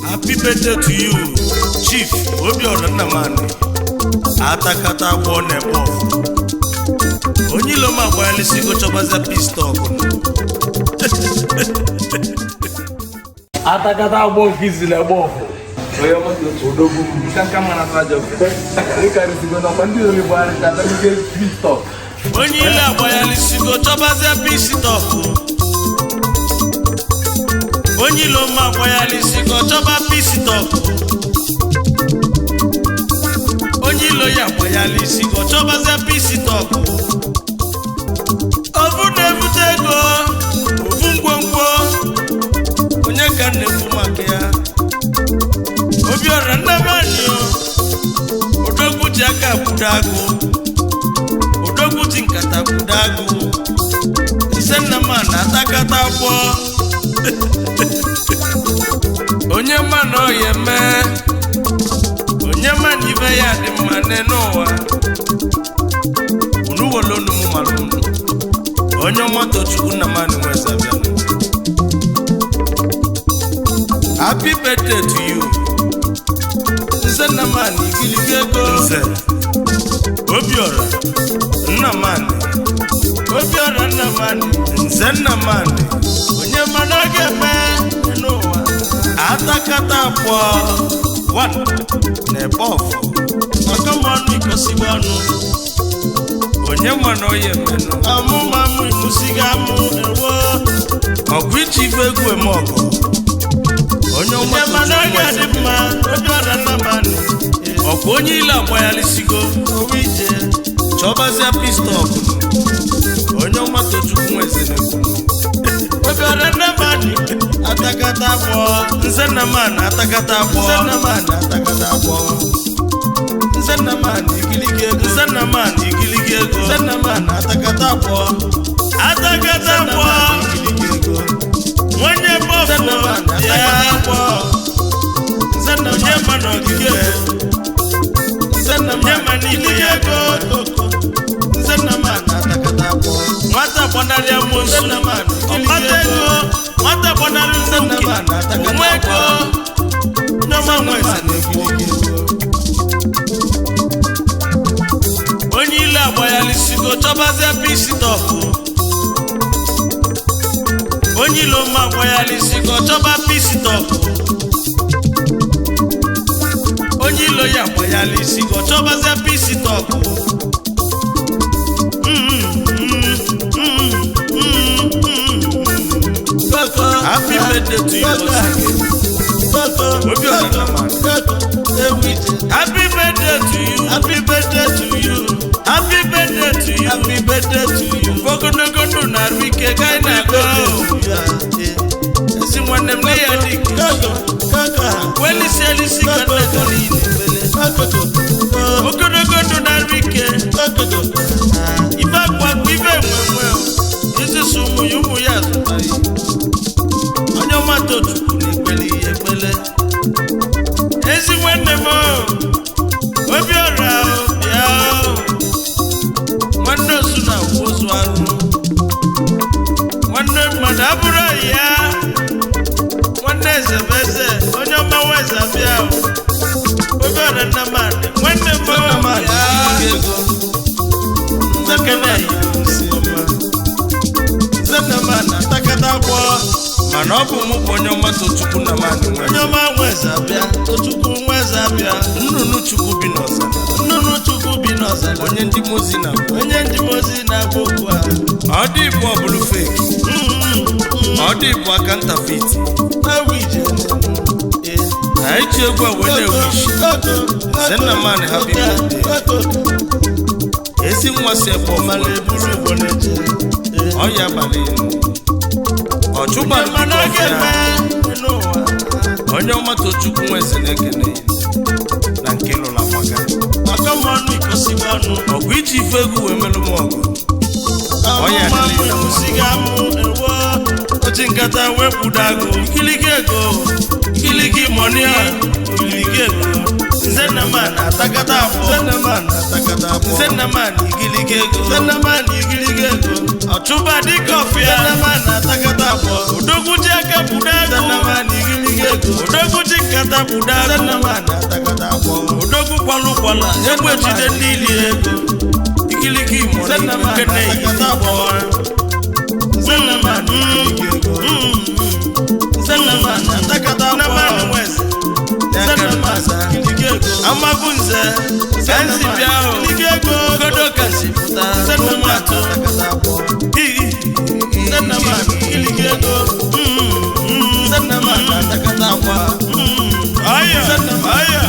Happy birthday to you, Chief Obiora Nnamani. Atakata agwọ na-ebe ọfụ. Onye ilo ma agbayali si go chọbaza pistol. Atakata agwọ nke isi na-ebe ọfụ. Onye ọmọdụ otu odogwu nka mana trajo. Ịkarịsịgo n'ọkwa ndị oyibo arịchata n'ike pistol. Onye ilo agbayali si go chọbaza pistol. Onye ilo ma agbayali si go chọba pistol. Onye ilo ya agbayali si go chọbaza pistol. Ovu na-ebute ego, ovu ngwongwo. Onye ka na-ekwu maka ya. Obiora Nnamani odogwu ji aka budo agụ, odogwu ji nkata budo agụ. Nze Nnamani atakata agwọ. Onye ma na ọ ya eme, onye ma na ibe ya dị mma n'ụwa. Unu wolo unu mụ mara unu. Onye ọmọtọ Chukwu Nnamani nwezabịa. Happy birthday to you. Nze Nnamani igiligi ego. Nze Obiora Nnamani. Obiora Nnamani. Nze Nnamani. Onye mana ga-eme n'ụwa. Atakata akpọ 1 na-ebe ọfụ. Ọkọmọnụ ikosigo ọnụ. Onye mana oye menụ. Amụma mụ ikwusigo amụ ewo. Ọgwụ ichi ife egwu eme ọgụ. Onye mana ga-adị mma. Obiora Nnamani. Ọkwa onye ile agbayalisigo owe ije chọbazia pistol. Onye ọmata Chukwu nweze na-ekwu. Obiora Nnamani atakata agwọ. Nze Nnamani atakata agwọ. Nze Nnamani atakata agwọ. Nze Nnamani igiligi ego. Nze Nnamani igiligi ego. Nze Nnamani atakata agwọ. Atakata agwọ igiligi ego. Onye bọfụ Nze Nnamani atakata agwọ. Nze Nnamani mana ogige ego. Nze Nnamani igiligi ego. Nze Nnamani atakata agwọ. Nwata gbanarị amosu. Ọkpata ego. Nwata gbanarị nwoke. Nwa ego. Nyoma nweze na-egiligi ego. Onye ile agbayalisigo chọbazia pistol. Onye ilo ma agbayalisigo chọba pistol. Onye ilo ya agbayalisigo chọbazia pistol. Happy birthday to you. Obiora Nnamani. Happy birthday to you. Happy birthday to you. Happy birthday to you. Happy birthday to you. Ogologo ndụ na arụ ike ka anyị na-aga. Ezi nwanne m na ya dị ike. Welisi elisi ka nneko niile. Ogologo ndụ na arụ ike. Ife akwakwa ife enwenwe. Ezi so ụmụ ya zụtara ya. Onye ọmata Chukwu na-ekpele ihe ekpele. Ezi nwanne m Obiora bịa. Nwanne osu na-awụ ozu arụ. Nwanne mmadụ abụrụ ya. Nwanne eze bụ eze. Onye ọma nweze abịa. Obiora Nnamani. Nwanne m bịa. Nzekene isi ọma. Nze Nnamani atakata agwọ. Mana ọ bụ mụ bụ onye ọmata Chukwu Nnamani nweze. Onye ọma nweze abịa. Tochukwu nweze abịa. Nnụnụ Chukwu bi n'ọzara. Nnụnụ Chukwu bi n'ọzara. Onye ndị mozi na-agba. Onye ndị mozi na-agba okwu a. Ọ dị ibu ọ bụrụ fake. Ọ dị ibu aka ntafiti. Ewu ije. Anyị ji egwu a wele ewishi. Nze Nnamani happy birthday. Ezi nwa si ebe ọmala eburu Igbo na-eje. Ọ ya abalị. Ọchụgba mana ga-eme n'ụwa. Onye ọmata Chukwu nweze na-ekene ya na nke lụla maka. Ọkọmọnụ ikosigo ọnụ. Ọgwụ iji ife egwu wee melụ m ọgụ. Ọya dịrị musiga amụ ewo. Oji nkata wepụda agụ. Igiligi ego. Igiligi mọni a. Igiligi ego. Nze Zennaman atakata afọ Zennaman atakata afọ Zennaman igiligi ego Zennaman igiligi ego ọchụba dịka ọfịa Zennaman atakata afọ odogwu ji aka buda ego Zennaman igiligi ego odogwu ji nkata buda ego Zennaman atakata afọ odogwu kwalụkwala egbe jide ndị ili ego igiligi imo Zennaman atakata afọ Zennaman igiligi ego Zennaman atakata afọ Zennaman igiligi ego amagunze sensi biao igiligi ego godo kasi puta Zennaman atakata afọ Zennaman igiligi ego Zennaman atakata afọ aya